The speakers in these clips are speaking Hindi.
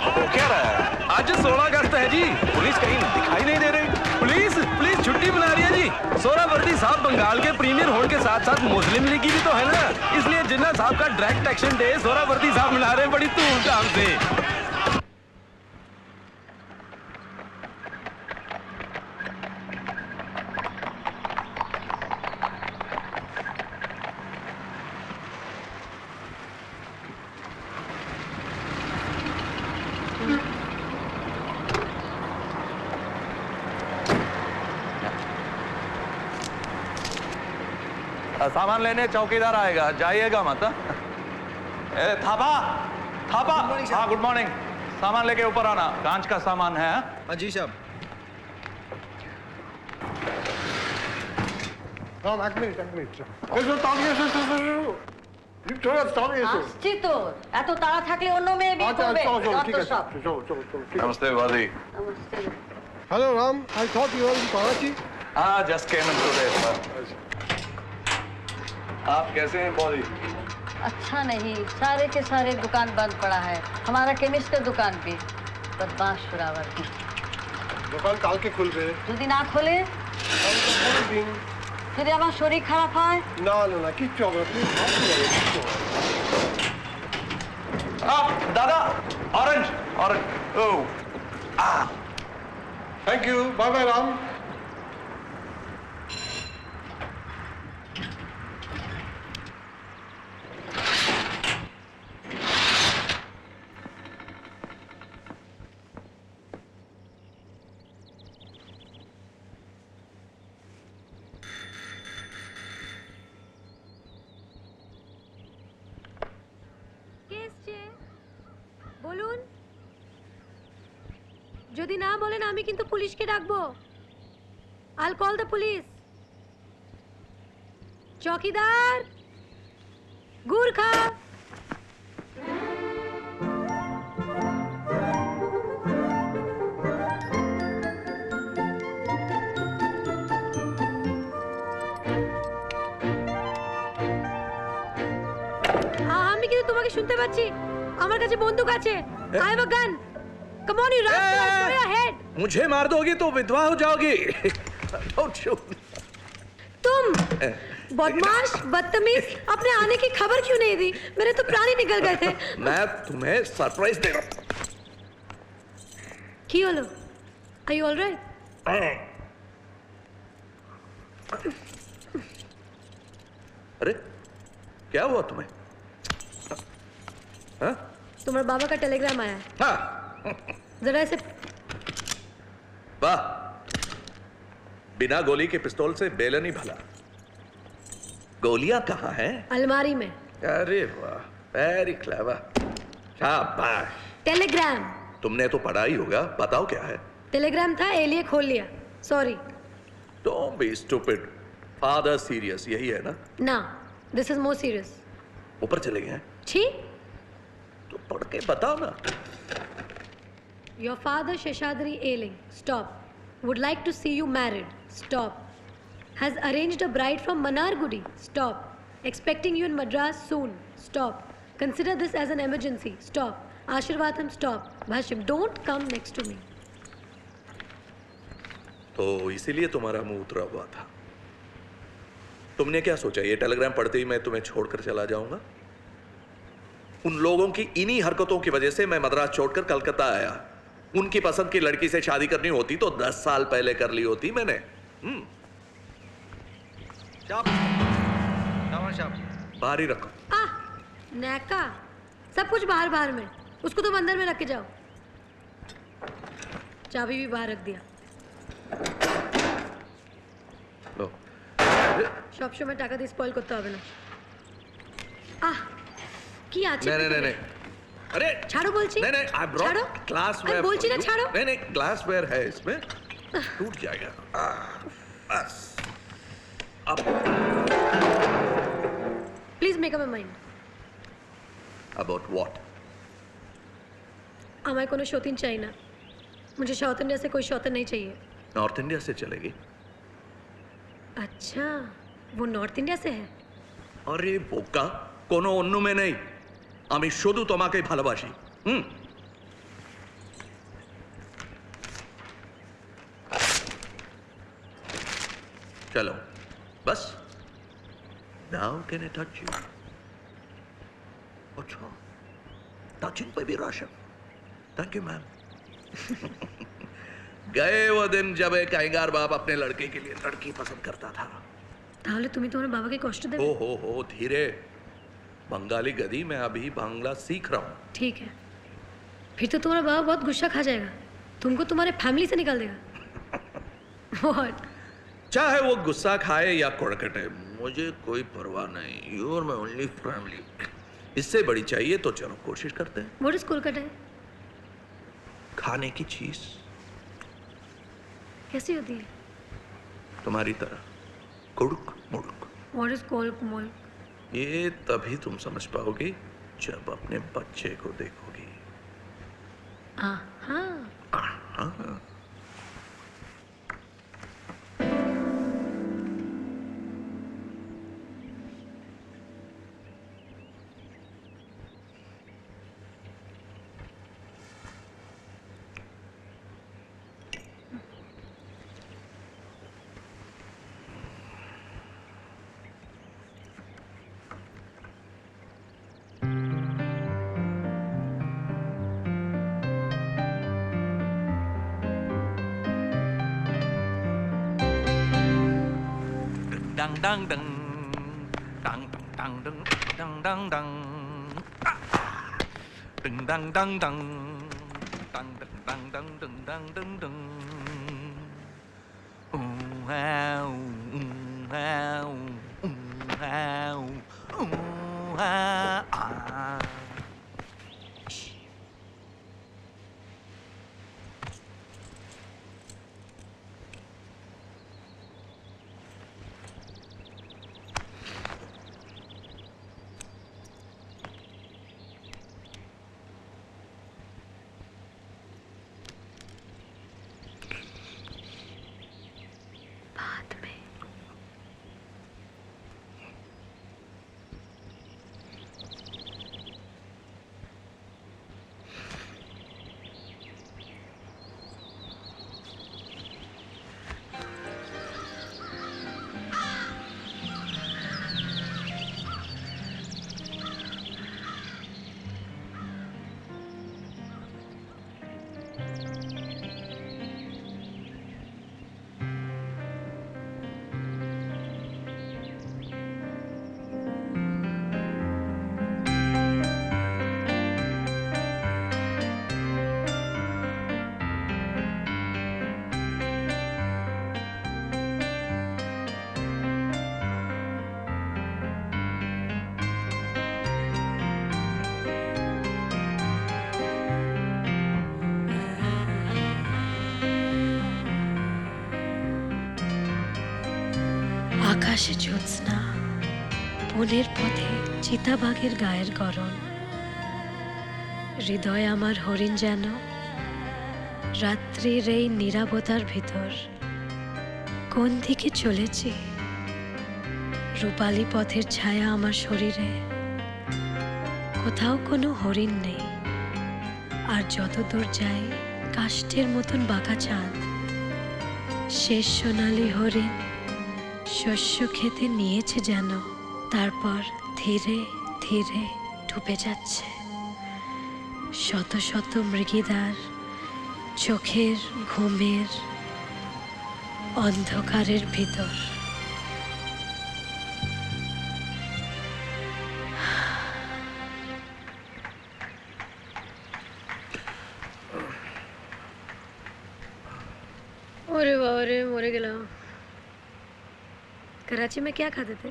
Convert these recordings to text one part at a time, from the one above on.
हो क्या रहा है? आज 16 अगस्त है जी, पुलिस कहीं दिखाई नहीं दे रही। पुलिस पुलिस छुट्टी मना रही है जी। सोहरावर्दी साहब बंगाल के प्रीमियर होने के साथ साथ मुस्लिम लीग की भी तो है ना, इसलिए जिन्ना साहब का डायरेक्ट एक्शन डे सोहरावर्दी साहब मना रहे हैं बड़ी धूमधाम से। सामान लेने चौकीदार आएगा, जाइएगा मत। थापा थापा, हाँ गुड मॉर्निंग। सामान लेके ऊपर आना, कांच का सामान है। हाँ जी साहब। এক মিনিট এসো তাড়াতাড়ি এসো আসছি তো, এত তাড়া থাকলে অন্য মেয়ে বিয়ে করবে। চলো ঠিক আছে চলো नमस्ते वादी। নমস্তে। Hello Ram I thought you are in Karachi हाँ just came in today sir. आप कैसे हैं बॉडी? अच्छा नहीं, सारे के सारे दुकान बंद पड़ा है। हमारा केमिस्ट का दुकान भी बदमाश शुरावर की। দোকান কালকে খুলবে যদি না খোলে কালকে পরের দিন যদি আমার শরীর খারাপ হয়। না না না কিচ্ছু হবে না তুমি ভাবতে পারো কিচ্ছু হবে না। दादा orange orange. Oh thank you bye bye Ram বলুন, যদি না বলেন আমি কিন্তু পুলিশকে ডাকবো। I'll call the police. চৌকিদার, গুরখা। আমি কিন্তু তোমাকে শুনতে পাচ্ছি। আমার কাছে বন্দুক আছে। I have a gun. Come on, you rascal, I'll show your head. मुझे मार दोगी तो विधवा हो जाओगी। Don't shoot. तुम बदमाश, बदतमीज, अपने आने की खबर क्यों नहीं दी? मेरे तो प्राण ही निकल गए थे। मैं तुम्हें सरप्राइज दे रहा हूँ। की होलो? Are you all right? अरे क्या हुआ तुम्हें? हाँ? तुम्हारे बाबा का टेलीग्राम आया है। हाँ। जरा इसे। वाह, बिना गोली के पिस्तौल से बेलन ही भला। गोलियां कहाँ हैं? अलमारी में। अरे वाह, वेरी क्लेवर, शाबाश। टेलीग्राम। तुमने तो पढ़ा ही होगा, बताओ क्या है? टेलीग्राम था, एलिए खोल लिया। Sorry. Don't be stupid. Father serious, यही है ना? ना, दिस इज मोर सीरियस। ऊपर चले गए हैं? छी। तो पढ़ के बताओ ना। Your father Sheshadri ailing. Stop. Would like to see you married. Stop. Has arranged a bride from Manargudi. Stop. Expecting you in Madras soon. Stop. Consider this as an emergency. Stop. Ashirvadam. Stop. Bhashim, don't come next to me. तो इसीलिए तुम्हारा मुंह उतरा हुआ था। तुमने क्या सोचा ये टेलीग्राम पढ़ते ही मैं तुम्हें छोड़कर चला जाऊंगा? उन लोगों की इन्हीं हरकतों की वजह से मैं मद्रास छोड़कर कलकत्ता आया। उनकी पसंद की लड़की से शादी करनी होती तो 10 साल पहले कर ली होती मैंने। बाहर ही रखो। नैका, सब कुछ बाहर बाहर में। उसको तुम अंदर में रख के जाओ। चाबी भी बाहर रख दिया। लो। সব সময় টাকা দিয়ে স্পয়েল করতে হবে না। কি আছে? नहीं। अरे ছাড়ো বলছি। नहीं, I brought glassware। আমি বলছি না ছাড়ো। नहीं, ग्लासवेयर है इसमें, टूट जाएगा। बस। अब please make up my mind. About what? আমায় কোনো শৌতিন চাই না। मुझे साउथ इंडिया से कोई शौतन नहीं चाहिए। नॉर्थ इंडिया से चलेगी? अच्छा, वो नॉर्थ इंडिया से है। अरे बोका, कोनो अन्नु में नहीं। আমি শুধু তোমাকে ভালোবাসি। चलो बस। Now can I touch you? अच्छा, टचिंग पे भी राशन। Thank you ma'am. गए वो दिन जब एक अहंगार बाप अपने लड़के के लिए लड़की पसंद करता था। তাহলে তুমি তোমার বাবাকে কষ্ট দেবে? हो धीरे। बंगाली गधी मैं अभी बांग्ला सीख रहा हूँ। ठीक है, फिर तो तुम्हारा बाबा बहुत गुस्सा खा जाएगा, तुमको तुम्हारे फैमिली से निकाल देगा। What? चाहे वो गुस्सा खाए या कुड़कटे, मुझे कोई परवाह नहीं। You are my only family. इससे बड़ी चाहिए तो चलो कोशिश करते हैं। What is Kolkata? खाने की चीज कैसी होती है? तुम्हारी तरह कुड़क मुड़क। What is कोल्क मोल्क? ये तभी तुम समझ पाओगी जब अपने बच्चे को देखोगी। हाँ। हाँ। Dang dang dang dang dang dang dang dang dang dang dang dang dang dang dang dang dang dang dang dang. Wow, wow, wow, wow. बाद में আকাশে জ্যোৎস্না, বনের পথে চিতাবাঘের গায়ের গরণ, হৃদয় আমার হরিণ যেন রাত্রির এই নীরবতার ভিতর কোন দিকে চলেছি। রূপালী পথের ছায়া আমার শরীরে, কোথাও কোনো হরিণ নেই। আর যত দূর যাই কাষ্ঠের মতন বাঁকা চাঁদ, শেষ সোনালি হরিণ শস্য খেতে নিয়েছে যেন, তারপর ধীরে ধীরে ডুবে যাচ্ছে শত শত মৃগীদার চোখের ঘুমের অন্ধকারের ভিতর। ওরে বাবা রে, মরে গেলাম। कराची में क्या खाते थे?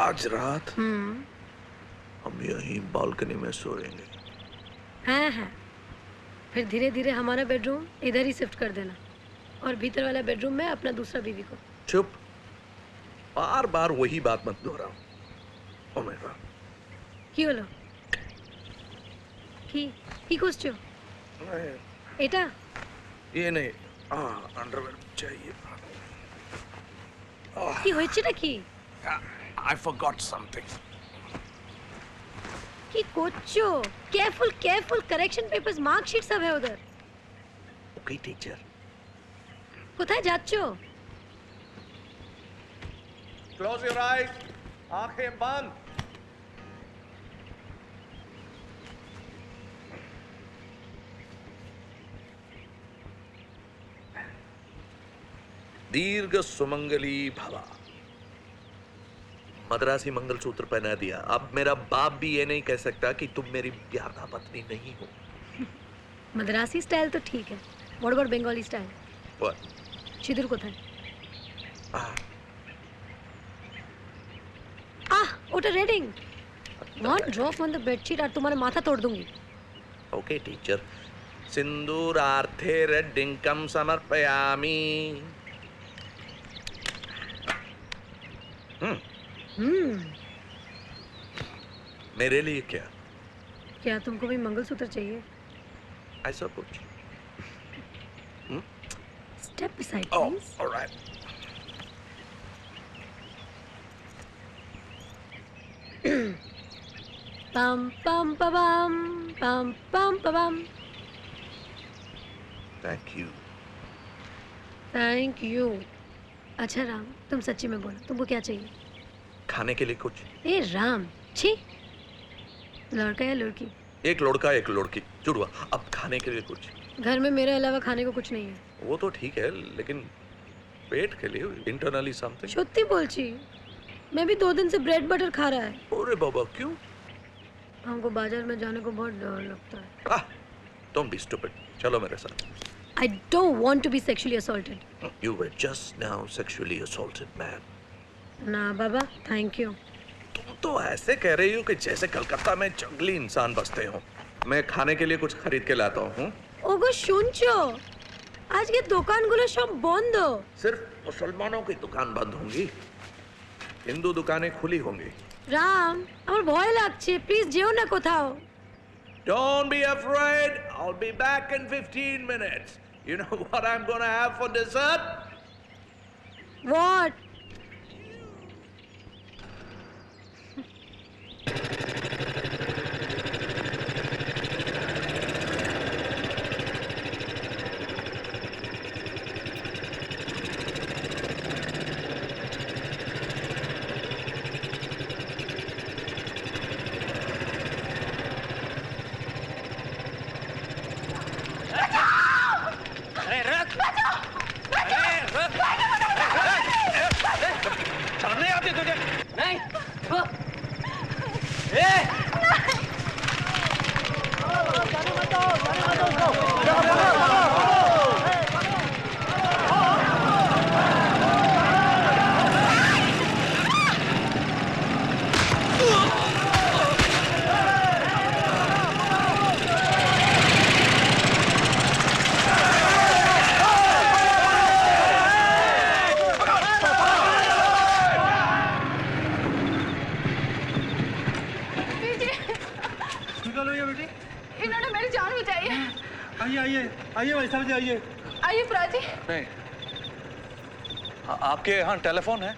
आज रात हम यहीं बालकनी में सोएंगे। हाँ, फिर धीरे धीरे हमारा बेडरूम इधर ही शिफ्ट कर देना, और भीतर वाला बेडरूम में अपना दूसरा बीवी को। चुप, बार बार वही बात मत दोहराओ। ओ माय गॉड, কি হলো? কি করছো? এটা ये नहीं, अंडरवेयर चाहिए। কি হয়েছেটা কি? I forgot something. কি করছো? কেয়ারফুল, কারেকশন পেপারস, मार्कशीट सब है उधर। Okay, teacher. কোথায় যাচ্ছো? Close your eyes. आंखें बंद. दीर्घ सुमंगली भवा. मद्रासी मंगलसूत्र पहना दिया. अब मेरा बाप भी ये नहीं कह सकता कि तुम मेरी प्यारा पत्नी नहीं हो. मद्रासी स्टाइल तो ठीक है. What about Bengali style? What? সিঁদুর কোথায়? ওটা রেডিং. One drop on the bedsheet আর তোমার মাথা তোड़ दूंगी. Okay, teacher. सिंदूरार्थे रेड्डिंकम समर्पयामि. मेरे लिए क्या? क्या तुमको भी मंगलसूत्र चाहिए? ऐसा कुछ? Step aside, Oh, please. all right. Pam pam pa bam pam pam pa bam. Thank you. Thank you. अच्छा राम, तुम सच्ची में बोलो, तुमको क्या चाहिए? खाने के लिए कुछ? ए राम, छी, लड़का या लड़की? एक लड़का एक लड़की जुड़वा. अब खाने के लिए कुछ? घर में मेरे अलावा खाने को कुछ नहीं है. वो तो ठीक है, लेकिन पेट के लिए इंटरनली समथिंग. सत्य बोलची, मैं भी 2 दिन से ब्रेड बटर खा रहा है. अरे बाबा, क्यों? हमको बाजार में जाने को बहुत डर लगता है. Don't be stupid. चलो मेरे साथ. I don't want to be sexually assaulted. You were just now sexually assaulted, man. ना बाबा, थैंक यू. तुम तो ऐसे कह रही हो कि जैसे कलकत्ता में जंगली इंसान बसते हो. मैं खाने के लिए कुछ खरीद के लाता हूँ. ওগো শুনছো, আজকে দোকানগুলো সব বন্ধ. सिर्फ मुसलमानों की दुकान बंद होंगी, हिंदू दुकानें खुली होंगी. রাম, আমার ভয় লাগছে, প্লিজ যেও না কোথাও. Don't be afraid. I'll be back in 15 minutes. You know what I'm gonna have for dessert? What? सामने आते तुझे नहीं इन्होंने मेरी जान बचाई है. आइए आइए आइए भाई साहब जी, आइए. आइए प्राची. नहीं आपके यहाँ टेलीफोन है?